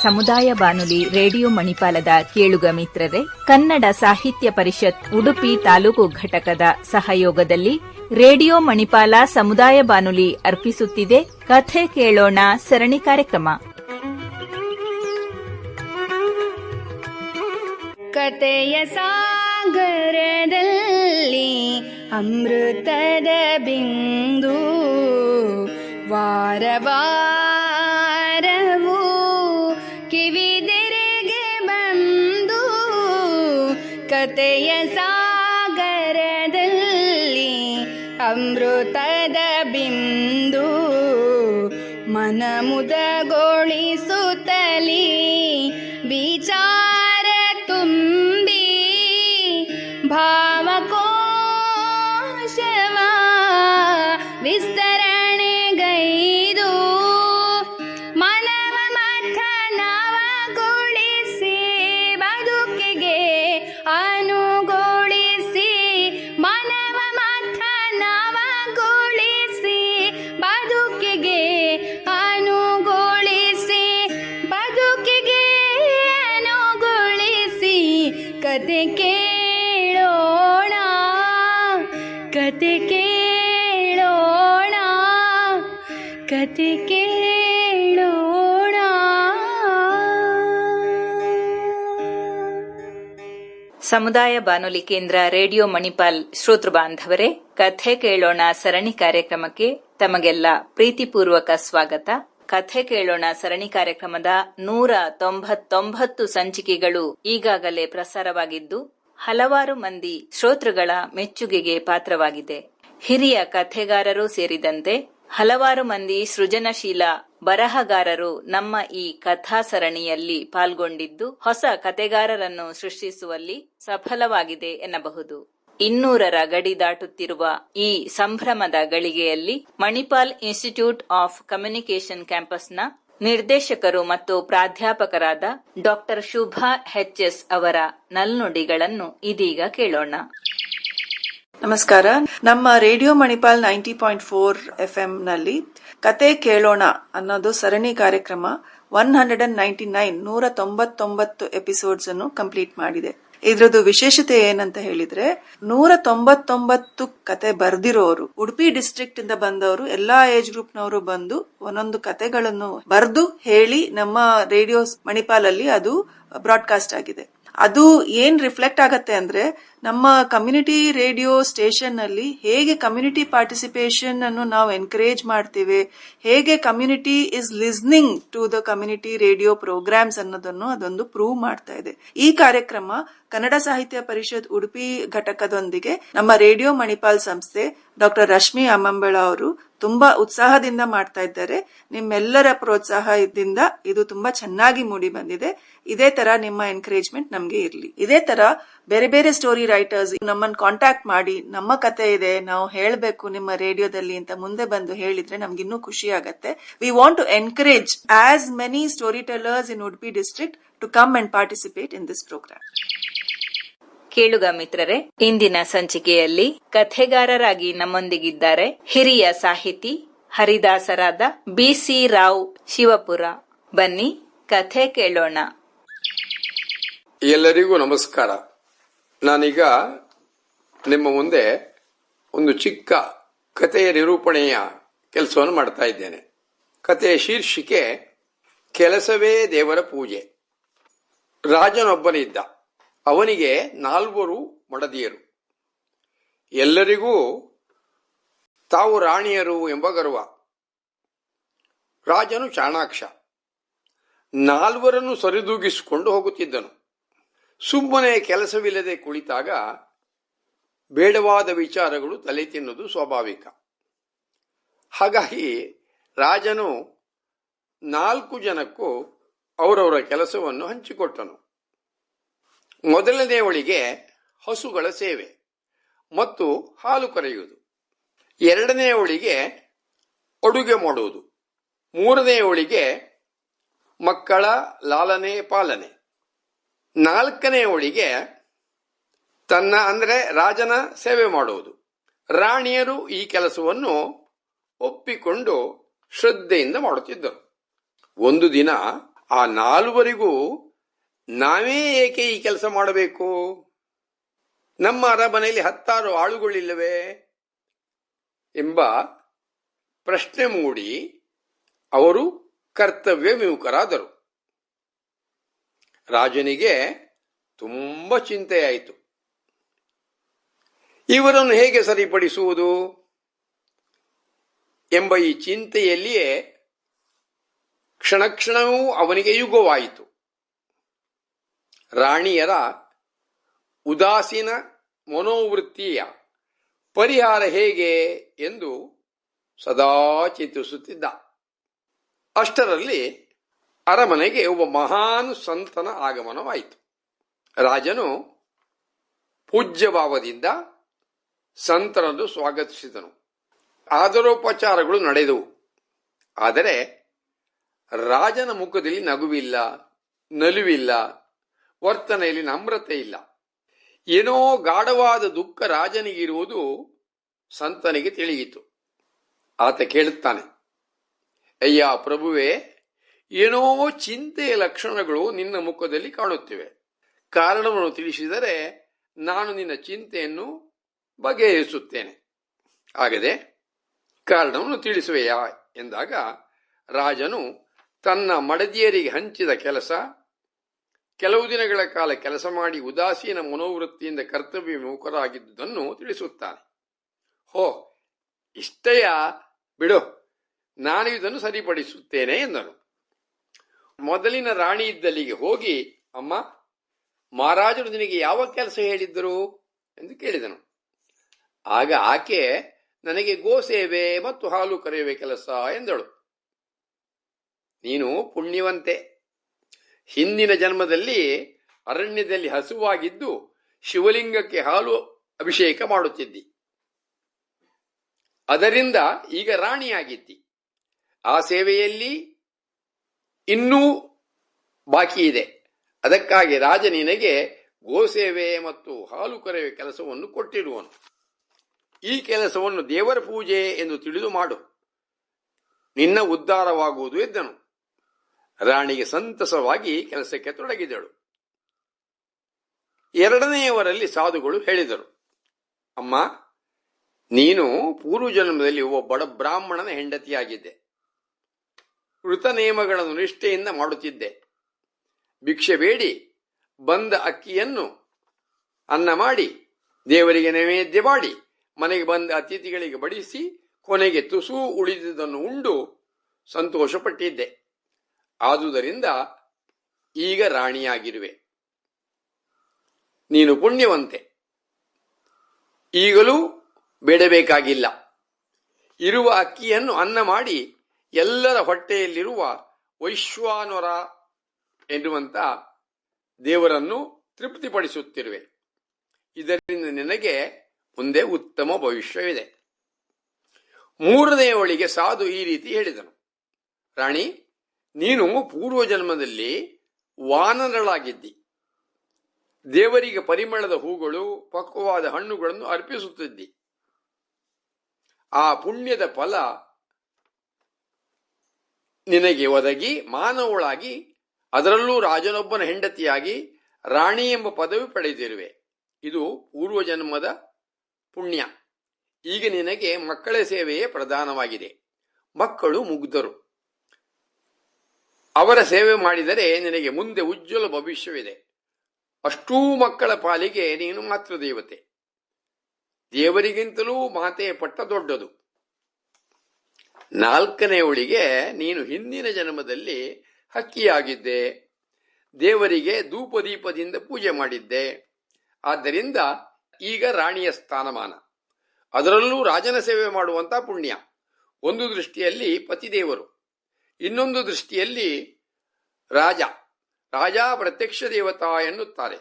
ಸಮುದಾಯ ಬಾನುಲಿ ರೇಡಿಯೋ ಮಣಿಪಾಲದ ಕೇಳುಗ ಮಿತ್ರರೇ, ಕನ್ನಡ ಸಾಹಿತ್ಯ ಪರಿಷತ್ ಉಡುಪಿ ತಾಲೂಕು ಘಟಕದ ಸಹಯೋಗದಲ್ಲಿ ರೇಡಿಯೋ ಮಣಿಪಾಲ ಸಮುದಾಯ ಬಾನುಲಿ ಅರ್ಪಿಸುತ್ತಿದೆ ಕಥೆ ಕೇಳೋಣ ಸರಣಿ ಕಾರ್ಯಕ್ರಮ. ಕಥೆಯ ಸಾಗರದಲ್ಲಿ ಅಮೃತದ ಬಿಂದು, ವಾರವಾರವೂ ಕಿವಿದೆರೆಗೆ ಬಂದು. ಕಥೆಯ ಸಾಗರದಲ್ಲಿ ಅಮೃತದ ಬಿಂದು, ಮನಮುದಗೊಳಿಸುತ್ತಲೀ ವಿಚಾರ ತುಂಬಿ ಭಾವಕೋಶವ ವಿಸ್ತರಣೆಗೈದು ಮನವ ಮಥನವಗೊಳಿಸಿ ಬದುಕಿಗೆ ಅನುಗೊಳಿಸಿ. ಮನವ ಮಥನವಗೊಳಿಸಿ ಬದುಕಿಗೆ ಅನುಗೊಳಿಸಿ, ಬದುಕಿಗೆ ಅನುಗೊಳಿಸಿ. ಕತೆ ಕೇಳೋಣ, ಕತೆ ಕೇಳೋಣ, ಕತೆ ಕೇಳೋಣ. ಸಮುದಾಯ ಬಾನುಲಿ ಕೇಂದ್ರ ರೇಡಿಯೋ ಮಣಿಪಾಲ್ ಶ್ರೋತೃ ಬಾಂಧವರೇ, ಕಥೆ ಕೇಳೋಣ ಸರಣಿ ಕಾರ್ಯಕ್ರಮಕ್ಕೆ ತಮಗೆಲ್ಲ ಪ್ರೀತಿಪೂರ್ವಕ ಸ್ವಾಗತ. ಕಥೆ ಕೇಳೋಣ ಸರಣಿ ಕಾರ್ಯಕ್ರಮದ 199 ಸಂಚಿಕೆಗಳು ಈಗಾಗಲೇ ಪ್ರಸಾರವಾಗಿದ್ದು ಹಲವಾರು ಮಂದಿ ಶ್ರೋತೃಗಳ ಮೆಚ್ಚುಗೆಗೆ ಪಾತ್ರವಾಗಿದೆ. ಹಿರಿಯ ಕಥೆಗಾರರು ಸೇರಿದಂತೆ ಹಲವಾರು ಮಂದಿ ಸೃಜನಶೀಲ ಬರಹಗಾರರು ನಮ್ಮ ಈ ಕಥಾ ಸರಣಿಯಲ್ಲಿ ಪಾಲ್ಗೊಂಡಿದ್ದು ಹೊಸ ಕಥೆಗಾರರನ್ನು ಸೃಷ್ಟಿಸುವಲ್ಲಿ ಸಫಲವಾಗಿದೆ ಎನ್ನಬಹುದು. 200ರ ಗಡಿ ದಾಟುತ್ತಿರುವ ಈ ಸಂಭ್ರಮದ ಗಳಿಗೆಯಲ್ಲಿ ಮಣಿಪಾಲ್ ಇನ್ಸ್ಟಿಟ್ಯೂಟ್ ಆಫ್ ಕಮ್ಯುನಿಕೇಷನ್ ಕ್ಯಾಂಪಸ್ನ ನಿರ್ದೇಶಕರು ಮತ್ತು ಪ್ರಾಧ್ಯಾಪಕರಾದ ಡಾಕ್ಟರ್ ಶುಭಾ ಎಚ್.ಎಸ್. ಅವರ ನಲ್ನುಡಿಗಳನ್ನು ಇದೀಗ ಕೇಳೋಣ. ನಮಸ್ಕಾರ. ನಮ್ಮ ರೇಡಿಯೋ ಮಣಿಪಾಲ್ 90.4 FM ನಲ್ಲಿ ಕತೆ ಕೇಳೋಣ ಅನ್ನೋದು ಸರಣಿ ಕಾರ್ಯಕ್ರಮ 199 ಎಪಿಸೋಡ್ಸ್ ಅನ್ನು ಕಂಪ್ಲೀಟ್ ಮಾಡಿದೆ. ಇದ್ರದ್ದು ವಿಶೇಷತೆ ಏನಂತ ಹೇಳಿದ್ರೆ 199 ಕತೆ ಬರ್ದಿರೋರು ಉಡುಪಿ ಡಿಸ್ಟ್ರಿಕ್ಟ್ ಇಂದ ಬಂದವರು, ಎಲ್ಲಾ ಏಜ್ ಗ್ರೂಪ್ ನವರು ಬಂದು ಒಂದೊಂದು ಕತೆಗಳನ್ನು ಬರ್ದು ಹೇಳಿ ನಮ್ಮ ರೇಡಿಯೋ ಮಣಿಪಾಲ್ ಅಲ್ಲಿ ಅದು ಬ್ರಾಡ್ಕಾಸ್ಟ್ ಆಗಿದೆ. ಅದು ಏನ್ ರಿಫ್ಲೆಕ್ಟ್ ಆಗತ್ತೆ ಅಂದ್ರೆ ನಮ್ಮ ಕಮ್ಯುನಿಟಿ ರೇಡಿಯೋ ಸ್ಟೇಷನ್ ನಲ್ಲಿ ಹೇಗೆ ಕಮ್ಯುನಿಟಿ ಪಾರ್ಟಿಸಿಪೇಷನ್ ಅನ್ನು ನಾವು ಎನ್ಕರೇಜ್ ಮಾಡ್ತೇವೆ, ಹೇಗೆ community is listening to the community radio programmes ಅನ್ನೋದನ್ನು ಅದೊಂದು ಪ್ರೂವ್ ಮಾಡ್ತಾ ಇದೆ. ಈ ಕಾರ್ಯಕ್ರಮ ಕನ್ನಡ ಸಾಹಿತ್ಯ ಪರಿಷತ್ ಉಡುಪಿ ಘಟಕದೊಂದಿಗೆ ನಮ್ಮ ರೇಡಿಯೋ ಮಣಿಪಾಲ್ ಸಂಸ್ಥೆ ಡಾಕ್ಟರ್ ರಶ್ಮಿ ಅಮ್ಮಂಬಳ ಅವರು ತುಂಬಾ ಉತ್ಸಾಹದಿಂದ ಮಾಡ್ತಾ ಇದ್ದಾರೆ. ನಿಮ್ಮೆಲ್ಲರ ಪ್ರೋತ್ಸಾಹದಿಂದ ಇದು ತುಂಬಾ ಚೆನ್ನಾಗಿ ಮೂಡಿ ಬಂದಿದೆ. ಇದೇ ತರ ನಿಮ್ಮ ಎನ್ಕರೇಜ್ಮೆಂಟ್ ನಮ್ಗೆ ಇರ್ಲಿ. ಇದೇ ತರ ಬೇರೆ ಬೇರೆ ಸ್ಟೋರಿ ರೈಟರ್ಸ್ ನಮ್ಮನ್ನು ಕಾಂಟ್ಯಾಕ್ಟ್ ಮಾಡಿ ನಮ್ಮ ಕತೆ ಇದೆ, ನಾವು ಹೇಳಬೇಕು ನಿಮ್ಮ ರೇಡಿಯೋದಲ್ಲಿ ಅಂತ ಮುಂದೆ ಬಂದು ಹೇಳಿದ್ರೆ ನಮ್ಗಿನ್ನೂ ಖುಷಿ ಆಗತ್ತೆ. We want to encourage as many storytellers in Udupi district to come and participate in this programme. ಕೇಳುಗ ಮಿತ್ರರೇ, ಇಂದಿನ ಸಂಚಿಕೆಯಲ್ಲಿ ಕಥೆಗಾರರಾಗಿ ನಮ್ಮೊಂದಿಗಿದ್ದಾರೆ ಹಿರಿಯ ಸಾಹಿತಿ ಹರಿದಾಸರಾದ ಬಿ.ಸಿ. ರಾವ್ ಶಿವಪುರ. ಬನ್ನಿ ಕಥೆ ಕೇಳೋಣ. ಎಲ್ಲರಿಗೂ ನಮಸ್ಕಾರ. ನಾನೀಗ ನಿಮ್ಮ ಮುಂದೆ ಒಂದು ಚಿಕ್ಕ ಕಥೆಯ ನಿರೂಪಣೆಯ ಕೆಲಸವನ್ನು ಮಾಡ್ತಾ ಇದ್ದೇನೆ. ಕಥೆಯ ಶೀರ್ಷಿಕೆ ಕೆಲಸವೇ ದೇವರ ಪೂಜೆ. ರಾಜನೊಬ್ಬನಿದ್ದ. ಅವನಿಗೆ 4 ಮಡದಿಯರು. ಎಲ್ಲರಿಗೂ ತಾವು ರಾಣಿಯರು ಎಂಬ ಗರ್ವ. ರಾಜನು ಚಾಣಾಕ್ಷ. 4 ಸರಿದೂಗಿಸಿಕೊಂಡು ಹೋಗುತ್ತಿದ್ದನು. ಸುಮ್ಮನೆ ಕೆಲಸವಿಲ್ಲದೆ ಕುಳಿತಾಗ ಬೇಡವಾದ ವಿಚಾರಗಳು ತಲೆ ತಿನ್ನುವುದು ಸ್ವಾಭಾವಿಕ. ಹಾಗಾಗಿ ರಾಜನು 4 ಜನಕ್ಕೂ ಅವರವರ ಕೆಲಸವನ್ನು ಹಂಚಿಕೊಟ್ಟನು. ಮೊದಲನೆಯವಳಿಗೆ ಹಸುಗಳ ಸೇವೆ ಮತ್ತು ಹಾಲು ಕರೆಯುವುದು, 2ನೇಯವಳಿಗೆ ಅಡುಗೆ ಮಾಡುವುದು, 3ನೇಯವಳಿಗೆ ಮಕ್ಕಳ ಲಾಲನೆ ಪಾಲನೆ, 4ನೇಯವಳಿಗೆ ತನ್ನ ಅಂದ್ರೆ ರಾಜನ ಸೇವೆ ಮಾಡುವುದು. ರಾಣಿಯರು ಈ ಕೆಲಸವನ್ನು ಒಪ್ಪಿಕೊಂಡು ಶ್ರದ್ಧೆಯಿಂದ ಮಾಡುತ್ತಿದ್ದರು. ಒಂದು ದಿನ ಆ ನಾಲ್ವರಿಗೂ ನಾವೇ ಏಕೆ ಈ ಕೆಲಸ ಮಾಡಬೇಕು? ನಮ್ಮ ಅರಮನೆಯಲ್ಲಿ 10 ಆಳುಗಳಿಲ್ಲವೇ ಎಂಬ ಪ್ರಶ್ನೆ ಮೂಡಿ ಅವರು ಕರ್ತವ್ಯ ವಿಮುಖರಾದರು. ರಾಜನಿಗೆ ತುಂಬ ಚಿಂತೆಯಾಯಿತು. ಇವರನ್ನು ಹೇಗೆ ಸರಿಪಡಿಸುವುದು ಎಂಬ ಈ ಚಿಂತೆಯಲ್ಲಿಯೇ ಕ್ಷಣಕ್ಷಣವೂ ಅವನಿಗೆ ಯುಗವಾಯಿತು. ರಾಣಿಯರ ಉದಾಸೀನ ಮನೋವೃತ್ತಿಯ ಪರಿಹಾರ ಹೇಗೆ ಎಂದು ಸದಾ ಚಿಂತಿಸುತ್ತಿದ್ದ. ಅಷ್ಟರಲ್ಲಿ ಅರಮನೆಗೆ ಒಬ್ಬ ಮಹಾನ್ ಸಂತನ ಆಗಮನವಾಯಿತು. ರಾಜನು ಪೂಜ್ಯಭಾವದಿಂದ ಸಂತನನ್ನು ಸ್ವಾಗತಿಸಿದನು. ಆದರೋಪಚಾರಗಳು ನಡೆದವು. ಆದರೆ ರಾಜನ ಮುಖದಲ್ಲಿ ನಗುವಿಲ್ಲ, ನಲಿವಿಲ್ಲ, ವರ್ತನೆಯಲ್ಲಿ ನಮ್ರತೆ ಇಲ್ಲ. ಏನೋ ಗಾಢವಾದ ದುಃಖ ರಾಜನಿಗಿರುವುದು ಸಂತನಿಗೆ ತಿಳಿಯಿತು. ಆತ ಕೇಳುತ್ತಾನೆ, ಅಯ್ಯ ಪ್ರಭುವೇ, ಏನೋ ಚಿಂತೆಯ ಲಕ್ಷಣಗಳು ನಿನ್ನ ಮುಖದಲ್ಲಿ ಕಾಣುತ್ತಿವೆ. ಕಾರಣವನ್ನು ತಿಳಿಸಿದರೆ ನಾನು ನಿನ್ನ ಚಿಂತೆಯನ್ನು ಬಗೆಹರಿಸುತ್ತೇನೆ. ಆಗದೆ ಕಾರಣವನ್ನು ತಿಳಿಸುವೆಯಾ ಎಂದಾಗ ರಾಜನು ತನ್ನ ಮಡದಿಯರಿಗೆ ಹಂಚಿದ ಕೆಲಸ, ಕೆಲವು ದಿನಗಳ ಕಾಲ ಕೆಲಸ ಮಾಡಿ ಉದಾಸೀನ ಮನೋವೃತ್ತಿಯಿಂದ ಕರ್ತವ್ಯ ವಿಮುಖರಾಗಿದ್ದುದನ್ನು ತಿಳಿಸುತ್ತಾನೆ. ಹೋ, ಇಷ್ಟೆಯ, ಬಿಡು, ನಾನು ಇದನ್ನು ಸರಿಪಡಿಸುತ್ತೇನೆ ಎಂದನು. ಮೊದಲಿನ ರಾಣಿ ಇದ್ದಲ್ಲಿಗೆ ಹೋಗಿ, ಅಮ್ಮ, ಮಹಾರಾಜರು ನಿನಗೆ ಯಾವ ಕೆಲಸ ಹೇಳಿದ್ದರು ಎಂದು ಕೇಳಿದನು. ಆಗ ಆಕೆ ನನಗೆ ಗೋಸೇವೆ ಮತ್ತು ಹಾಲು ಕರೆಯುವ ಕೆಲಸ ಎಂದಳು. ನೀನು ಪುಣ್ಯವಂತೆ. ಹಿಂದಿನ ಜನ್ಮದಲ್ಲಿ ಅರಣ್ಯದಲ್ಲಿ ಹಸುವಾಗಿದ್ದು ಶಿವಲಿಂಗಕ್ಕೆ ಹಾಲು ಅಭಿಷೇಕ ಮಾಡುತ್ತಿದ್ದಿ. ಅದರಿಂದ ಈಗ ರಾಣಿಯಾಗಿದ್ದಿ. ಆ ಸೇವೆಯಲ್ಲಿ ಇನ್ನೂ ಬಾಕಿ ಇದೆ. ಅದಕ್ಕಾಗಿ ರಾಜ ನಿನಗೆ ಗೋಸೇವೆ ಮತ್ತು ಹಾಲು ಕರೆಯುವ ಕೆಲಸವನ್ನು ಕೊಟ್ಟಿರುವನು. ಈ ಕೆಲಸವನ್ನು ದೇವರ ಪೂಜೆ ಎಂದು ತಿಳಿದು ಮಾಡು, ನಿನ್ನ ಉದ್ಧಾರವಾಗುವುದು ಎಂದನು. ರಾಣಿಗೆ ಸಂತಸವಾಗಿ ಕೆಲಸಕ್ಕೆ ತೊಡಗಿದಳು. ಎರಡನೆಯವರಲ್ಲಿ ಸಾಧುಗಳು ಹೇಳಿದರು, ಅಮ್ಮ, ನೀನು ಪೂರ್ವಜನ್ಮದಲ್ಲಿ ಒಬ್ಬ ಬಡ ಬ್ರಾಹ್ಮಣನ ಹೆಂಡತಿಯಾಗಿದ್ದೆ. ವೃತ ನೇಮಗಳನ್ನು ನಿಷ್ಠೆಯಿಂದ ಮಾಡುತ್ತಿದ್ದೆ. ಭಿಕ್ಷೆ ಬೇಡಿ ಬಂದ ಅಕ್ಕಿಯನ್ನು ಅನ್ನ ಮಾಡಿ ದೇವರಿಗೆ ನೈವೇದ್ಯ ಮಾಡಿ ಮನೆಗೆ ಬಂದ ಅತಿಥಿಗಳಿಗೆ ಬಡಿಸಿ ಕೊನೆಗೆ ತುಸು ಉಳಿದುದನ್ನು ಉಂಡು ಸಂತೋಷಪಟ್ಟಿದ್ದೆ. ಆದುದರಿಂದ ಈಗ ರಾಣಿಯಾಗಿರುವೆ. ನೀನು ಪುಣ್ಯವಂತೆ. ಈಗಲೂ ಬೇಡಬೇಕಾಗಿಲ್ಲ. ಇರುವ ಅಕ್ಕಿಯನ್ನು ಅನ್ನ ಮಾಡಿ ಎಲ್ಲರ ಹೊಟ್ಟೆಯಲ್ಲಿರುವ ವೈಶ್ವಾನರ ಎನ್ನುವಂತ ದೇವರನ್ನು ತೃಪ್ತಿಪಡಿಸುತ್ತಿರುವೆ. ಇದರಿಂದ ನಿನಗೆ ಮುಂದೆ ಉತ್ತಮ ಭವಿಷ್ಯವಿದೆ. ಮೂರನೆಯವಳಿಗೆ ಸಾಧು ಈ ರೀತಿ ಹೇಳಿದನು, ರಾಣಿ, ನೀನು ಪೂರ್ವಜನ್ಮದಲ್ಲಿ ವಾನರಳಾಗಿದ್ದಿ. ದೇವರಿಗೆ ಪರಿಮಳದ ಹೂಗಳು, ಪಕ್ವವಾದ ಹಣ್ಣುಗಳನ್ನು ಅರ್ಪಿಸುತ್ತಿದ್ದಿ. ಆ ಪುಣ್ಯದ ಫಲ ನಿನಗೆ ಒದಗಿ ಮಾನವಳಾಗಿ, ಅದರಲ್ಲೂ ರಾಜನೊಬ್ಬನ ಹೆಂಡತಿಯಾಗಿ ರಾಣಿ ಎಂಬ ಪದವಿ ಪಡೆದಿರುವೆ. ಇದು ಪೂರ್ವಜನ್ಮದ ಪುಣ್ಯ. ಈಗ ನಿನಗೆ ಮಕ್ಕಳ ಸೇವೆಯೇ ಪ್ರಧಾನವಾಗಿದೆ. ಮಕ್ಕಳು ಮುಗ್ಧರು. ಅವರ ಸೇವೆ ಮಾಡಿದರೆ ನಿನಗೆ ಮುಂದೆ ಉಜ್ವಲ ಭವಿಷ್ಯವಿದೆ. ಅಷ್ಟೂ ಮಕ್ಕಳ ಪಾಲಿಗೆ ನೀನು ಮಾತ್ರ ದೇವತೆ. ದೇವರಿಗಿಂತಲೂ ಮಾತೆಯ ಪಟ್ಟ ದೊಡ್ಡದು. ನಾಲ್ಕನೆಯವಳಿಗೆ ನೀನು ಹಿಂದಿನ ಜನ್ಮದಲ್ಲಿ ಹಕ್ಕಿಯಾಗಿದ್ದೆ. ದೇವರಿಗೆ ಧೂಪದೀಪದಿಂದ ಪೂಜೆ ಮಾಡಿದ್ದೆ. ಆದ್ದರಿಂದ ಈಗ ರಾಣಿಯ ಸ್ಥಾನಮಾನ, ಅದರಲ್ಲೂ ರಾಜನ ಸೇವೆ ಮಾಡುವಂತ ಪುಣ್ಯ. ಒಂದು ದೃಷ್ಟಿಯಲ್ಲಿ ಪತಿದೇವರು, ಇನ್ನೊಂದು ದೃಷ್ಟಿಯಲ್ಲಿ ರಾಜ ಪ್ರತ್ಯಕ್ಷ ದೇವತಾ ಎನ್ನುತ್ತಾರೆ.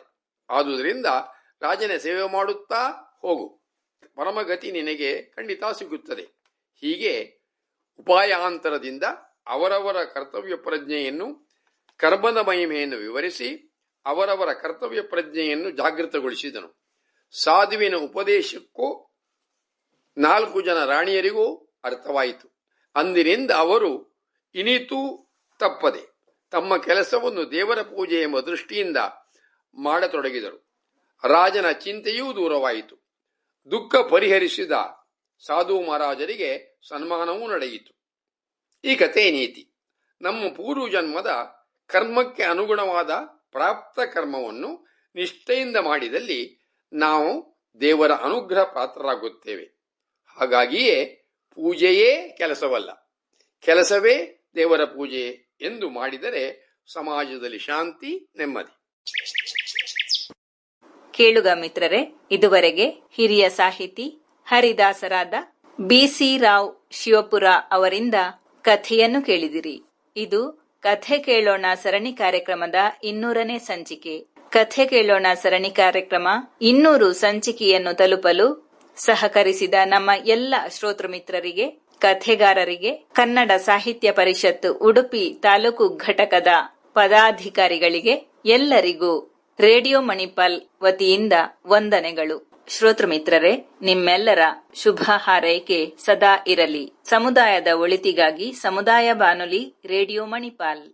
ಆದುದರಿಂದ ರಾಜನ ಸೇವೆ ಮಾಡುತ್ತಾ ಹೋಗು, ಪರಮಗತಿ ನಿನಗೆ ಖಂಡಿತ ಸಿಗುತ್ತದೆ. ಹೀಗೆ ಉಪಾಯಾಂತರದಿಂದ ಅವರವರ ಕರ್ತವ್ಯ ಪ್ರಜ್ಞೆಯನ್ನು, ಕರ್ಮದ ಮಹಿಮೆಯನ್ನು ವಿವರಿಸಿ ಅವರವರ ಕರ್ತವ್ಯ ಪ್ರಜ್ಞೆಯನ್ನು ಜಾಗೃತಗೊಳಿಸಿದನು. ಸಾಧುವಿನ ಉಪದೇಶಕ್ಕೂ 4 ಜನ ರಾಣಿಯರಿಗೂ ಅರ್ಥವಾಯಿತು. ಅಂದಿನಿಂದ ಅವರು ಇನಿತೂ ತಪ್ಪದೆ ತಮ್ಮ ಕೆಲಸವನ್ನು ದೇವರ ಪೂಜೆ ಎಂಬ ದೃಷ್ಟಿಯಿಂದ ಮಾಡತೊಡಗಿದರು. ರಾಜನ ಚಿಂತೆಯೂ ದೂರವಾಯಿತು. ದುಃಖ ಪರಿಹರಿಸಿದ ಸಾಧು ಮಹಾರಾಜರಿಗೆ ಸನ್ಮಾನವೂ ನಡೆಯಿತು. ಈ ಕಥೆಯ ನೀತಿ: ನಮ್ಮ ಪೂರ್ವಜನ್ಮದ ಕರ್ಮಕ್ಕೆ ಅನುಗುಣವಾದ ಪ್ರಾಪ್ತ ಕರ್ಮವನ್ನು ನಿಷ್ಠೆಯಿಂದ ಮಾಡಿದಲ್ಲಿ ನಾವು ದೇವರ ಅನುಗ್ರಹ ಪಾತ್ರರಾಗುತ್ತೇವೆ. ಹಾಗಾಗಿಯೇ ಪೂಜೆಯೇ ಕೆಲಸವಲ್ಲ, ಕೆಲಸವೇ ದೇವರ ಪೂಜೆ ಎಂದು ಮಾಡಿದರೆ ಸಮಾಜದಲ್ಲಿ ಶಾಂತಿ, ನೆಮ್ಮದಿ. ಕೇಳುಗ ಮಿತ್ರರೇ, ಇದುವರೆಗೆ ಹಿರಿಯ ಸಾಹಿತಿ ಹರಿದಾಸರಾದ BC ರಾವ್ ಶಿವಪುರ ಅವರಿಂದ ಕಥೆಯನ್ನು ಕೇಳಿದಿರಿ. ಇದು ಕಥೆ ಕೇಳೋಣ ಸರಣಿ ಕಾರ್ಯಕ್ರಮದ 200ನೇ ಸಂಚಿಕೆ. ಕಥೆ ಕೇಳೋಣ ಸರಣಿ ಕಾರ್ಯಕ್ರಮ 200 ಸಂಚಿಕೆಯನ್ನು ತಲುಪಲು ಸಹಕರಿಸಿದ ನಮ್ಮ ಎಲ್ಲ ಶ್ರೋತೃ ಮಿತ್ರರಿಗೆ, ಕಥೆಗಾರರಿಗೆ, ಕನ್ನಡ ಸಾಹಿತ್ಯ ಪರಿಷತ್ ಉಡುಪಿ ತಾಲೂಕು ಘಟಕದ ಪದಾಧಿಕಾರಿಗಳಿಗೆ ಎಲ್ಲರಿಗೂ ರೇಡಿಯೋ ಮಣಿಪಾಲ್ ವತಿಯಿಂದ ವಂದನೆಗಳು. ಶ್ರೋತೃ ಮಿತ್ರರೇ, ನಿಮ್ಮೆಲ್ಲರ ಶುಭ ಹಾರೈಕೆ ಸದಾ ಇರಲಿ. ಸಮುದಾಯದ ಒಳಿತಿಗಾಗಿ ಸಮುದಾಯ ಬಾನುಲಿ ರೇಡಿಯೋ ಮಣಿಪಾಲ್.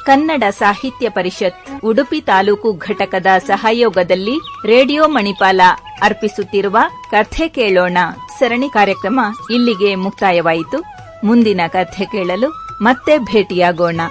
ಕನ್ನಡ ಸಾಹಿತ್ಯ ಪರಿಷತ್ ಉಡುಪಿ ತಾಲೂಕು ಘಟಕದ ಸಹಯೋಗದಲ್ಲಿ ರೇಡಿಯೋ ಮಣಿಪಾಲ ಅರ್ಪಿಸುತ್ತಿರುವ ಕಥೆ ಕೇಳೋಣ ಸರಣಿ ಕಾರ್ಯಕ್ರಮ ಇಲ್ಲಿಗೆ ಮುಕ್ತಾಯವಾಯಿತು. ಮುಂದಿನ ಕಥೆ ಕೇಳಲು ಮತ್ತೆ ಭೇಟಿಯಾಗೋಣ.